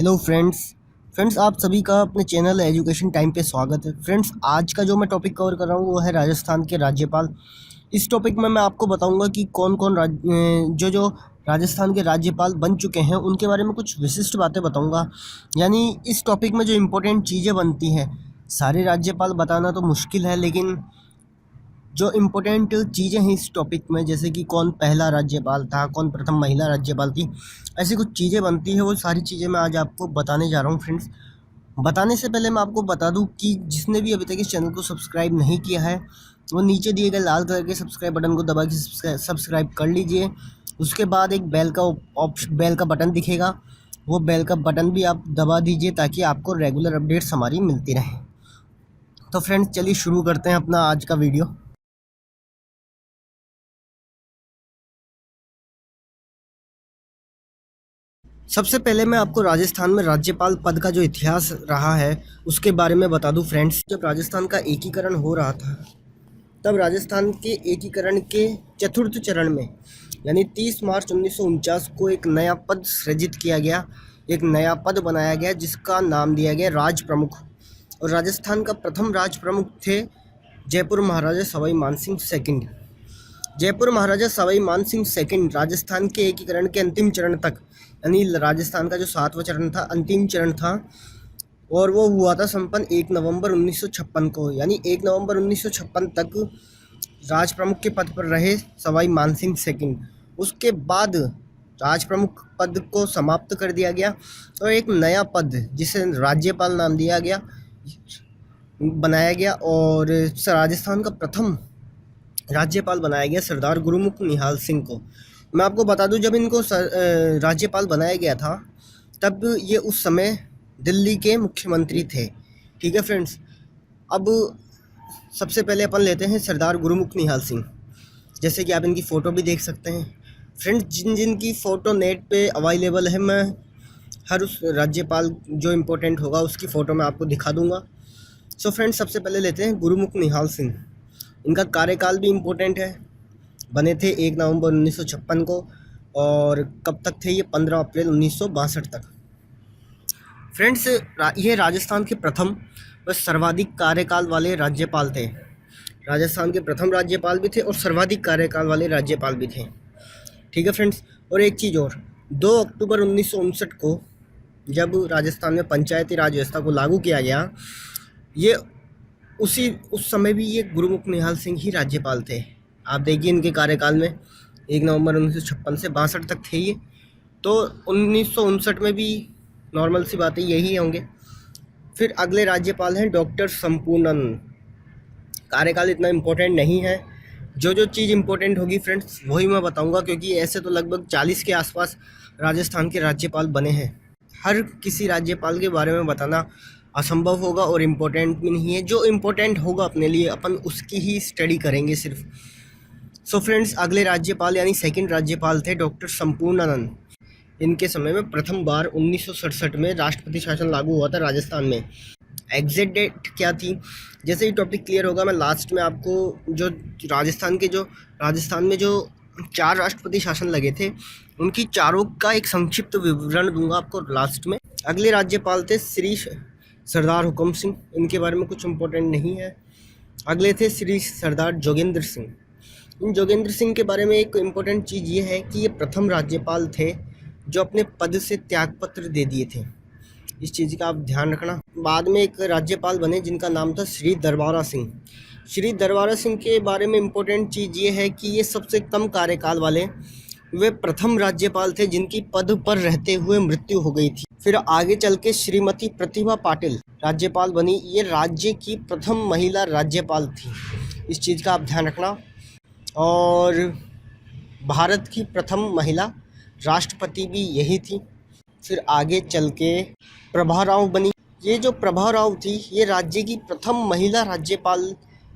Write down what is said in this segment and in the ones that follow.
Hello friends आप सभी का अपने चैनल एजुकेशन टाइम पे स्वागत है। फ्रेंड्स, आज का जो मैं टॉपिक कवर कर रहा हूँ वो है राजस्थान के राज्यपाल। इस टॉपिक में मैं आपको बताऊंगा कि कौन कौन जो जो राजस्थान के राज्यपाल बन चुके हैं उनके बारे में कुछ विशिष्ट बातें बताऊंगा। यानी इस टॉपिक में जो इम्पोर्टेंट चीज़ें बनती हैं, सारे राज्यपाल बताना तो मुश्किल है, लेकिन जो इम्पोर्टेंट चीज़ें हैं इस टॉपिक में, जैसे कि कौन पहला राज्यपाल था, कौन प्रथम महिला राज्यपाल थी, ऐसी कुछ चीज़ें बनती हैं, वो सारी चीज़ें मैं आज आपको बताने जा रहा हूँ। फ्रेंड्स, बताने से पहले मैं आपको बता दूं कि जिसने भी अभी तक इस चैनल को सब्सक्राइब नहीं किया है वो नीचे दिए गए लाल कलर के सब्सक्राइब बटन को दबा के सब्सक्राइब कर लीजिए। उसके बाद एक बेल का बटन दिखेगा, वो बेल का बटन भी आप दबा दीजिए ताकि आपको रेगुलर अपडेट्स हमारी मिलती रहें। तो फ्रेंड्स, चलिए शुरू करते हैं अपना आज का वीडियो। सबसे पहले मैं आपको राजस्थान में राज्यपाल पद का जो इतिहास रहा है उसके बारे में बता दूं। फ्रेंड्स, जब राजस्थान का एकीकरण हो रहा था तब राजस्थान के एकीकरण के चतुर्थ चरण में यानी 30 मार्च 1949 को एक नया पद सृजित किया गया, एक नया पद बनाया गया जिसका नाम दिया गया राज प्रमुख। और राजस्थान का प्रथम राज प्रमुख थे जयपुर महाराजा सवाई मानसिंह सेकंड। जयपुर महाराजा सवाई मानसिंह सेकंड राजस्थान के एकीकरण के अंतिम चरण तक, यानी राजस्थान का जो 7वां चरण था, अंतिम चरण था, और वो हुआ था संपन्न 1 नवंबर 1956 को। यानी 1 नवंबर 1956 तक राज प्रमुख के पद पर रहे सवाई मानसिंह सेकंड। उसके बाद राज प्रमुख पद को समाप्त कर दिया गया और एक नया पद जिसे राज्यपाल नाम दिया गया बनाया गया, और राजस्थान का प्रथम राज्यपाल बनाया गया सरदार गुरुमुख निहाल सिंह को। मैं आपको बता दूं, जब इनको राज्यपाल बनाया गया था तब ये उस समय दिल्ली के मुख्यमंत्री थे। ठीक है फ्रेंड्स, अब सबसे पहले अपन लेते हैं सरदार गुरुमुख निहाल सिंह। जैसे कि आप इनकी फ़ोटो भी देख सकते हैं। फ्रेंड्स, जिन जिन की फ़ोटो नेट पे अवेलेबल है, मैं हर उस राज्यपाल जो इम्पोर्टेंट होगा उसकी फ़ोटो मैं आपको दिखा दूंगा। सो फ्रेंड्स, सबसे पहले लेते हैं गुरुमुख निहाल सिंह। इनका कार्यकाल भी इम्पोर्टेंट है। बने थे 1 नवंबर 1956 को, और कब तक थे ये? 15 अप्रैल 1962 तक। फ्रेंड्स, ये राजस्थान के प्रथम व सर्वाधिक कार्यकाल वाले राज्यपाल थे। राजस्थान के प्रथम राज्यपाल भी थे और सर्वाधिक कार्यकाल वाले राज्यपाल भी थे। ठीक है फ्रेंड्स, और एक चीज़ और, 2 अक्टूबर 1959 को जब राजस्थान में पंचायती राज व्यवस्था को लागू किया गया, ये उस समय भी ये गुरुमुख निहाल सिंह ही राज्यपाल थे। आप देखिए इनके कार्यकाल में 1 नवंबर 1956 से 62 तक थे ये, तो 1959 में भी नॉर्मल सी बातें यही होंगे। फिर अगले राज्यपाल हैं डॉक्टर संपूर्णानंद। कार्यकाल इतना इम्पोर्टेंट नहीं है, जो जो चीज़ इम्पोर्टेंट होगी फ्रेंड्स वही मैं बताऊंगा, क्योंकि ऐसे तो लगभग 40 के आसपास राजस्थान के राज्यपाल बने हैं। हर किसी राज्यपाल के बारे में बताना असंभव होगा और इम्पोर्टेंट भी नहीं है। जो इम्पोर्टेंट होगा अपने लिए अपन उसकी ही स्टडी करेंगे सिर्फ। सो फ्रेंड्स, अगले राज्यपाल यानी सेकंड राज्यपाल थे डॉक्टर संपूर्णानंद। इनके समय में प्रथम बार 1967 में राष्ट्रपति शासन लागू हुआ था राजस्थान में। एग्जैक्ट डेट क्या थी, जैसे ही टॉपिक क्लियर होगा मैं लास्ट में आपको जो राजस्थान में जो 4 राष्ट्रपति शासन लगे थे उनकी चारों का एक संक्षिप्त विवरण दूंगा आपको लास्ट में। अगले राज्यपाल थे श्री सरदार हुकुम सिंह। इनके बारे में कुछ इम्पोर्टेंट नहीं है। अगले थे श्री सरदार जोगेंद्र सिंह। इन जोगेंद्र सिंह के बारे में एक इम्पोर्टेंट चीज़ ये है कि ये प्रथम राज्यपाल थे जो अपने पद से त्यागपत्र दे दिए थे। इस चीज़ का आप ध्यान रखना। बाद में एक राज्यपाल बने जिनका नाम था श्री दरबारा सिंह। श्री दरबारा सिंह के बारे में इम्पोर्टेंट चीज़ ये है कि ये सबसे कम कार्यकाल वाले वे प्रथम राज्यपाल थे जिनकी पद पर रहते हुए मृत्यु हो गई थी। फिर आगे चल के श्रीमती प्रतिभा पाटिल राज्यपाल बनी। ये राज्य की प्रथम महिला राज्यपाल थी, इस चीज़ का आप ध्यान रखना। और भारत की प्रथम महिला राष्ट्रपति भी यही थी। फिर आगे चल के प्रभा राव बनी। ये जो प्रभा राव थी ये राज्य की प्रथम महिला राज्यपाल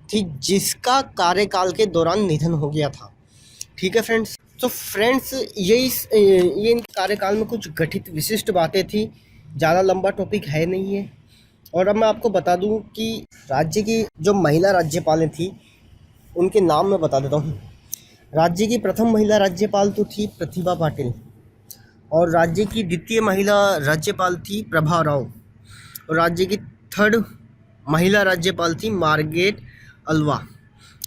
थी जिसका कार्यकाल के दौरान निधन हो गया था। ठीक है फ्रेंड्स, तो फ्रेंड्स ये इन कार्यकाल में कुछ गठित विशिष्ट बातें थी। ज़्यादा लंबा टॉपिक है नहीं है। और अब मैं आपको बता दूं कि राज्य की जो महिला राज्यपालें थी उनके नाम मैं बता देता हूँ। राज्य की प्रथम महिला राज्यपाल तो थी प्रतिभा पाटिल, और राज्य की द्वितीय महिला राज्यपाल थी प्रभा राव, और राज्य की थर्ड महिला राज्यपाल थी मार्गरेट अल्वा।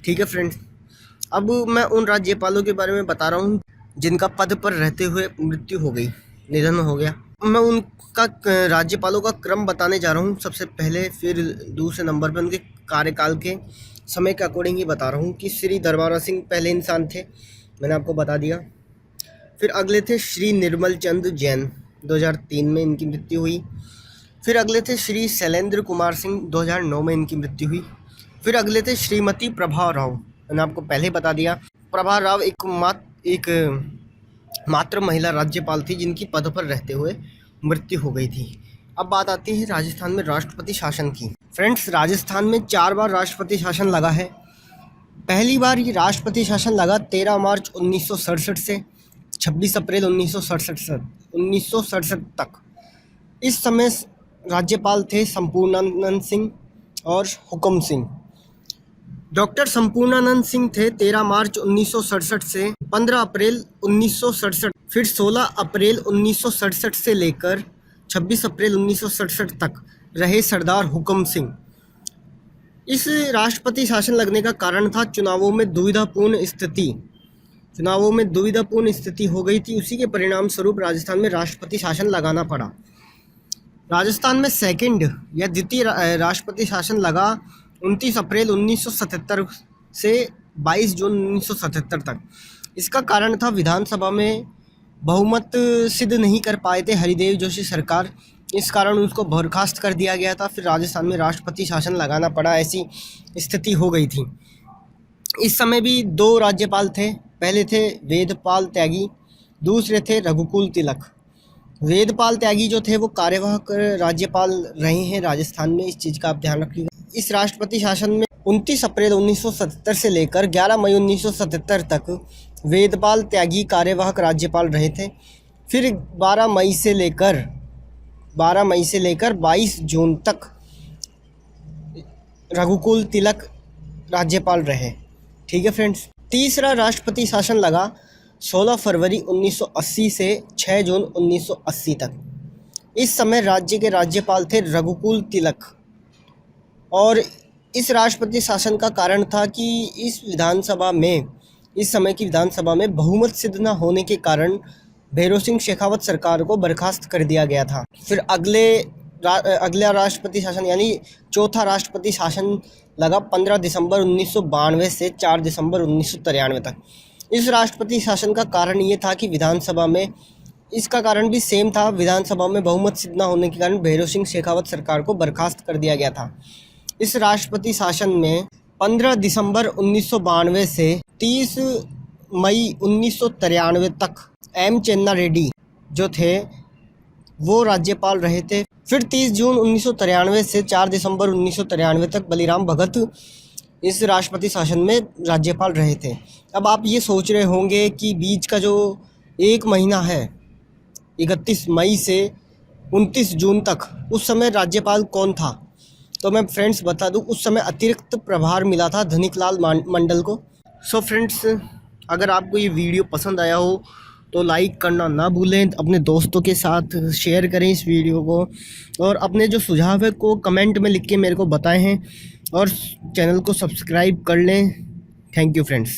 ठीक है फ्रेंड्स, अब मैं उन राज्यपालों के बारे में बता रहा हूँ जिनका पद पर रहते हुए मृत्यु हो गई, निधन हो गया। मैं उनका राज्यपालों का क्रम बताने जा रहा हूँ सबसे पहले, फिर दूसरे नंबर पर उनके कार्यकाल के समय के अकॉर्डिंग ही बता रहा हूँ कि श्री दरबारा सिंह पहले इंसान थे, मैंने आपको बता दिया। फिर अगले थे श्री निर्मल चंद जैन, 2003 में इनकी मृत्यु हुई। फिर अगले थे श्री शैलेंद्र कुमार सिंह, 2009 में इनकी मृत्यु हुई। फिर अगले थे श्रीमती प्रभा राव, मैंने आपको पहले ही बता दिया। प्रभा राव एक मात्र महिला राज्यपाल थी जिनकी पद पर रहते हुए मृत्यु हो गई थी। अब बात आती है राजस्थान में राष्ट्रपति शासन की। फ्रेंड्स, राजस्थान में 4 बार राष्ट्रपति शासन लगा है। पहली बार ये राष्ट्रपति शासन लगा 13 मार्च 1967 से 26 अप्रैल 1967 तक। इस समय राज्यपाल थे संपूर्णानंद सिंह और हुकुम सिंह। डॉक्टर संपूर्णानंद सिंह थे 13 मार्च 1967 से 15 अप्रैल 1967, फिर 16 अप्रैल 1967 से लेकर 26 अप्रैल 1967 तक रहे सरदार हुकुम सिंह। इस राष्ट्रपति शासन लगने का कारण था चुनावों में दुविधापूर्ण स्थिति हो गई थी। उसी के परिणाम स्वरूप राजस्थान में राष्ट्रपति शासन लगाना पड़ा। राजस्थान में सेकंड या द्वितीय राष्ट्रपति शासन लगा 29 अप्रैल 1977 से 22 जून 1977 तक। इसका कारण था विधानसभा में बहुमत सिद्ध नहीं कर पाए थे हरिदेव जोशी सरकार, इस कारण उसको बर्खास्त कर दिया गया था। फिर राजस्थान में राष्ट्रपति शासन लगाना पड़ा, ऐसी स्थिति हो गई थी। इस समय भी 2 राज्यपाल थे, पहले थे वेदपाल त्यागी, दूसरे थे रघुकुल तिलक। वेदपाल त्यागी जो थे वो कार्यवाहक राज्यपाल रहे हैं राजस्थान में, इस चीज़ का आप ध्यान रखिएगा। इस राष्ट्रपति शासन में 29 अप्रैल 1977 से लेकर 11 मई 1977 तक वेदपाल त्यागी कार्यवाहक राज्यपाल रहे थे। फिर 12 मई से लेकर 22 जून तक रघुकुल तिलक राज्यपाल रहे। ठीक है फ्रेंड्स, तीसरा राष्ट्रपति शासन लगा 16 फरवरी 1980 से 6 जून 1980 तक। इस समय राज्य के राज्यपाल थे रघुकुल तिलक, और इस राष्ट्रपति शासन का कारण था कि इस समय की विधानसभा में बहुमत सिद्ध न होने के कारण भैरों सिंह शेखावत सरकार को बर्खास्त कर दिया गया था। फिर अगला राष्ट्रपति शासन यानी चौथा राष्ट्रपति शासन लगा 15 दिसंबर 1992 से 4 दिसंबर 1993 तक। इस राष्ट्रपति शासन का कारण ये था कि इसका कारण भी सेम था, विधानसभा में बहुमत सिद्ध न होने के कारण भैरों सिंह शेखावत सरकार को बर्खास्त कर दिया गया था। इस राष्ट्रपति शासन में 15 दिसंबर 1992 से 30 मई 1993 तक एम चेन्ना रेड्डी जो थे वो राज्यपाल रहे थे। फिर 30 जून 1993 से 4 दिसंबर 1993 तक बलिराम भगत इस राष्ट्रपति शासन में राज्यपाल रहे थे। अब आप ये सोच रहे होंगे कि बीच का जो 1 महीना है 31 मई से 29 जून तक, उस समय राज्यपाल कौन था? तो मैं फ्रेंड्स बता दूं, उस समय अतिरिक्त प्रभार मिला था धनिकलाल मंडल को। सो फ्रेंड्स, अगर आपको ये वीडियो पसंद आया हो तो लाइक करना ना भूलें, अपने दोस्तों के साथ शेयर करें इस वीडियो को, और अपने जो सुझाव है को कमेंट में लिख के मेरे को बताएं हैं, और चैनल को सब्सक्राइब कर लें। Thank you friends.